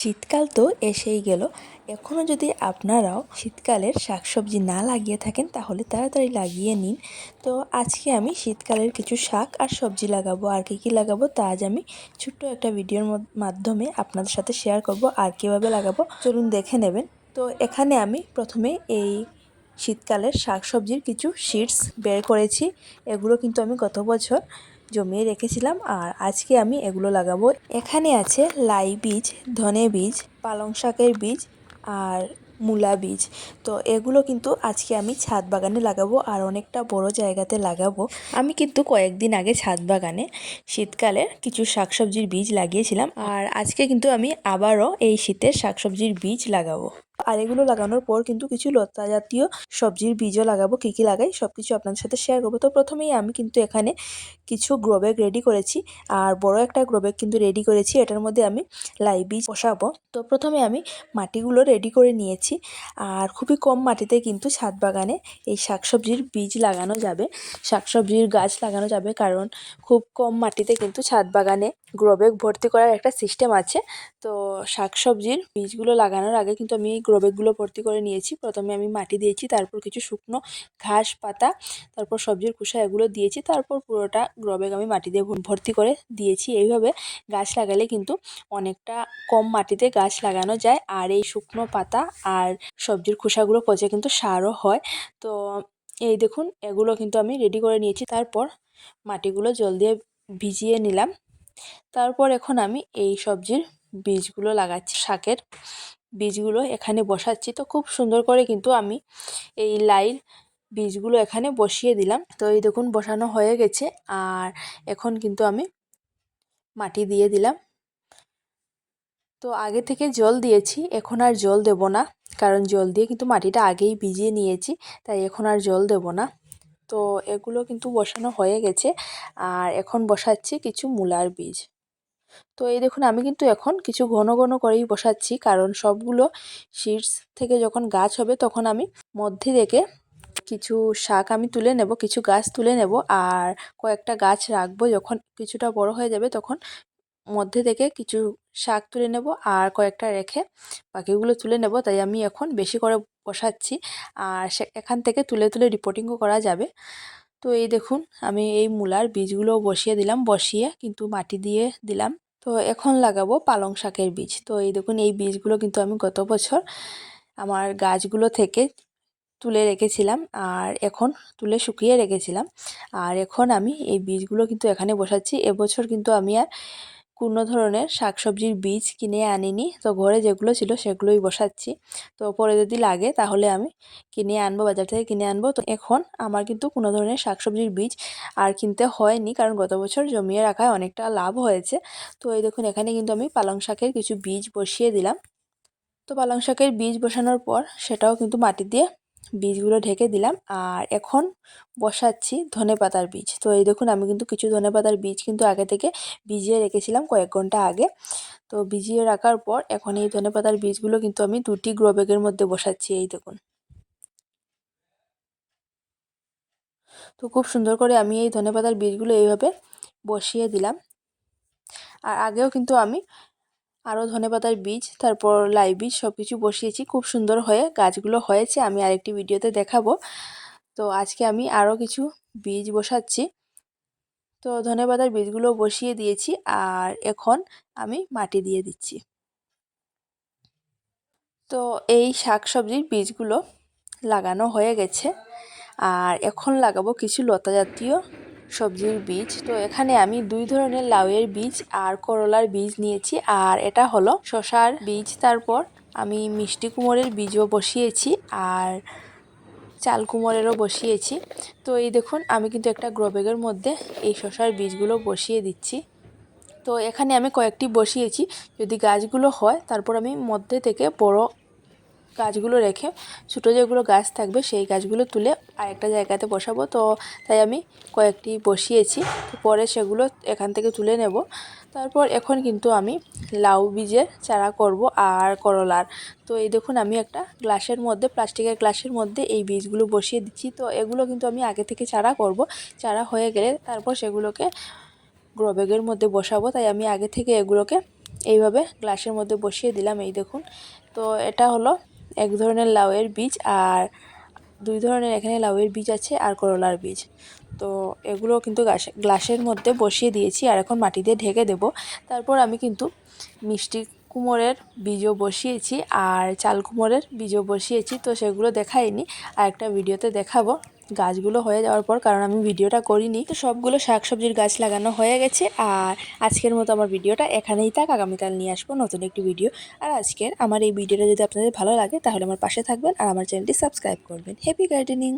শীতকাল তো এসেই গেল। এখনও যদি আপনারাও শীতকালের শাকসবজি না লাগিয়ে থাকেন তাহলে তাড়াতাড়ি লাগিয়ে নিন। তো আজকে আমি শীতকালের কিছু শাক আর সবজি লাগাবো, আর কী লাগাবো তা আজ আমি ছোট্ট একটা ভিডিওর মাধ্যমে আপনাদের সাথে শেয়ার করব। আর কীভাবে লাগাবো চলুন দেখে নেবেন। তো এখানে আমি প্রথমে এই শীতকালের শাকসবজির কিছু সিডস বের করেছি। এগুলো কিন্তু আমি গত বছর জমিয়ে রেখেছিলাম আর আজকে আমি এগুলো লাগাবো। এখানে আছে লাই বীজ, ধনে বীজ, পালং শাকের বীজ আর মূলা বীজ। তো এগুলো কিন্তু আজকে আমি ছাদ বাগানে লাগাবো আর অনেকটা বড় জায়গাতে লাগাবো। আমি কিন্তু কয়েকদিন আগে ছাদ বাগানে শীতকালের কিছু শাকসবজির বীজ লাগিয়েছিলাম আর আজকে কিন্তু আমি আবারও এই শীতের শাকসবজির বীজ লাগাবো। আর এগুলো লাগানোর পর কিন্তু কিছু লতা জাতীয় সবজির বীজও লাগাবো। কী লাগাই সব কিছু আপনাদের সাথে শেয়ার করবো। তো প্রথমেই আমি কিন্তু এখানে কিছু গ্রো ব্যাগ রেডি করেছি আর বড় একটা গ্রো ব্যাগ কিন্তু রেডি করেছি। এটার মধ্যে আমি লাই বীজ বসাবো। তো প্রথমে আমি মাটিগুলো রেডি করে নিয়েছি আর খুবই কম মাটিতে কিন্তু ছাদ বাগানে এই শাকসবজির বীজ লাগানো যাবে, শাকসবজির গাছ লাগানো যাবে, কারণ খুব কম মাটিতে কিন্তু ছাদ বাগানে গ্রো ব্যাগ ভর্তি করার একটা সিস্টেম আছে। তো শাকসবজির বীজগুলো লাগানোর আগে কিন্তু আমি এই গ্রো ব্যাগগুলো ভর্তি করে নিয়েছি। প্রথমে আমি মাটি দিয়েছি, তারপর কিছু শুকনো ঘাস পাতা, তারপর সবজির খোসা এগুলো দিয়েছি, তারপর পুরোটা গ্রো ব্যাগ আমি মাটি দিয়ে ভর্তি করে দিয়েছি। এইভাবে গাছ লাগালে কিন্তু অনেকটা কম মাটিতে গাছ লাগানো যায় আর এই শুকনো পাতা আর সবজির খোসাগুলো পচে কিন্তু সারও হয়। তো এই দেখুন এগুলো কিন্তু আমি রেডি করে নিয়েছি। তারপর মাটিগুলো জল দিয়ে ভিজিয়ে নিলাম। তারপর এখন আমি এই সবজির বীজগুলো লাগাচ্ছি, শাকের বীজগুলো এখানে বসাচ্ছি। তো খুব সুন্দর করে কিন্তু আমি এই লাইর বীজগুলো এখানে বসিয়ে দিলাম। তো এই দেখুন বসানো হয়ে গেছে আর এখন কিন্তু আমি মাটি দিয়ে দিলাম। তো আগে থেকে জল দিয়েছি, এখন আর জল দেব না, কারণ জল দিয়ে কিন্তু মাটিটা আগেই ভিজিয়ে নিয়েছি, তাই এখন আর জল দেব না। তো এগুলো কিন্তু বসানো হয়ে গেছে আর এখন বসাচ্ছি কিছু মূলার বীজ। তো এই দেখুন আমি কিন্তু এখন কিছু ঘন ঘন করেই বসাচ্ছি, কারণ সবগুলো সিডস থেকে যখন গাছ হবে তখন আমি মধ্যে থেকে কিছু শাক আমি তুলে নেব, কিছু গাছ তুলে নেব আর কয়েকটা গাছ রাখবো। যখন কিছুটা বড় হয়ে যাবে তখন মধ্যে থেকে কিছু শাক তুলে নেব আর কয়েকটা রেখে বাকিগুলো তুলে নেব। তাই আমি এখন বেশি করে বসাচ্ছি আর এখান থেকে তুলে তুলে রিপোর্টিংও করা যাবে। তো এই দেখুন আমি এই মূলার বীজগুলো বসিয়ে দিলাম, বসিয়ে কিন্তু মাটি দিয়ে দিলাম। তো এখন লাগাবো পালং শাকের বীজ। তো এই দেখুন এই বীজগুলো কিন্তু আমি গত বছর আমার গাছগুলো থেকে তুলে রেখেছিলাম আর এখন তুলে শুকিয়ে রেখেছিলাম আর এখন আমি এই বীজগুলো কিন্তু এখানে বসাচ্ছি। এবছর কিন্তু আমি আর কোনো ধরনের শাকসবজির বীজ কিনে আনিনি, তো ঘরে যেগুলো ছিল সেগুলোই বসাচ্ছি। তো পরে যদি লাগে তাহলে আমি কিনে আনবো, বাজার থেকে কিনে আনবো। তো এখন আমার কিন্তু কোনো ধরনের শাকসবজির বীজ আর কিনতে হয়নি, কারণ গত বছর জমিয়ে রাখায় অনেকটা লাভ হয়েছে। তো এই দেখুন এখানে কিন্তু আমি পালং শাকের কিছু বীজ বসিয়ে দিলাম। তো পালং শাকের বীজ বসানোর পর সেটাও কিন্তু মাটি দিয়ে বীজগুলো ঢেকে দিলাম আর এখন বসাচ্ছি ধনেপাতার বীজ। তো এই দেখুন আমি কিন্তু কিছু ধনেপাতার বীজ কিন্তু আগে থেকে ভিজিয়ে রেখেছিলাম কয়েক ঘন্টা আগে। তো ভিজিয়ে রাখার পর এখন এই ধনেপাতার বীজগুলো কিন্তু আমি দুটি গ্রো ব্যাগের মধ্যে বসাচ্ছি। এই দেখুন, তো খুব সুন্দর করে আমি এই ধনেপাতার বীজগুলো এইভাবে বসিয়ে দিলাম। আর আগেও কিন্তু আমি আরও ধনেপাতার বীজ, তারপর লাই বীজ সব কিছু বসিয়েছি, খুব সুন্দর হয়ে গাছগুলো হয়েছে, আমি আরেকটি ভিডিওতে দেখাবো। তো আজকে আমি আরও কিছু বীজ বসাচ্ছি। তো ধনেপাতার বীজগুলো বসিয়ে দিয়েছি আর এখন আমি মাটি দিয়ে দিচ্ছি। তো এই শাকসবজির বীজগুলো লাগানো হয়ে গেছে আর এখন লাগাবো কিছু লতা জাতীয় সবজির বীজ। তো এখানে আমি দুই ধরনের লাউয়ের বীজ আর করলার বীজ নিয়েছি আর এটা হলো শসার বীজ। তারপর আমি মিষ্টি কুমড়ের বীজও বসিয়েছি আর চাল কুমড়েরও বসিয়েছি। তো এই দেখুন আমি কিন্তু একটা গ্রো ব্যাগের মধ্যে এই শসার বীজগুলো বসিয়ে দিচ্ছি। তো এখানে আমি কয়েকটি বসিয়েছি, যদি গাছগুলো হয় তারপর আমি মধ্যে থেকে বড় গাছগুলো রেখে ছোটো যেগুলো গাছ থাকবে সেই গাছগুলো তুলে আরেকটা জায়গাতে বসাবো। তো তাই আমি কয়েকটি বসিয়েছি, পরে সেগুলো এখান থেকে তুলে নেব। তারপর এখন কিন্তু আমি লাউ বীজের চারা করব আর করলার। তো এই দেখুন আমি একটা গ্লাসের মধ্যে, প্লাস্টিকের গ্লাসের মধ্যে এই বীজগুলো বসিয়ে দিচ্ছি। তো এগুলো কিন্তু আমি আগে থেকে চারা করব, চারা হয়ে গেলে তারপর সেগুলোকে গ্রো ব্যাগের মধ্যে বসাবো। তাই আমি আগে থেকে এগুলোকে এইভাবে গ্লাসের মধ্যে বসিয়ে দিলাম। এই দেখুন, তো এটা হলো এক ধরনের লাউয়ের বীজ, আর দুই ধরনের এখানে লাউয়ের বীজ আছে আর করলার বীজ। তো এগুলো কিন্তু গ্লাসের মধ্যে বসিয়ে দিয়েছি আর এখন মাটি দিয়ে ঢেকে দেব। তারপর আমি কিন্তু মিষ্টি কুমড়ের বীজও বসিয়েছি আর চাল কুমড়ের বীজও বসিয়েছি, তো সেগুলো দেখাইনি, আর একটা ভিডিওতে দেখাবো গাছগুলো হয়ে যাওয়ার পর, কারণ আমি ভিডিওটা করিনি। তো সবগুলো শাকসবজির গাছ লাগানো হয়ে গেছে। আর আজকের মতো আমার ভিডিওটা এখানেই থাক, আগামীকাল নিয়ে আসবো নতুন একটি ভিডিও। আর আজকের আমার এই ভিডিওটা যদি আপনাদের ভালো লাগে তাহলে আমার পাশে থাকবেন আর আমার চ্যানেলটি সাবস্ক্রাইব করবেন। Happy gardening.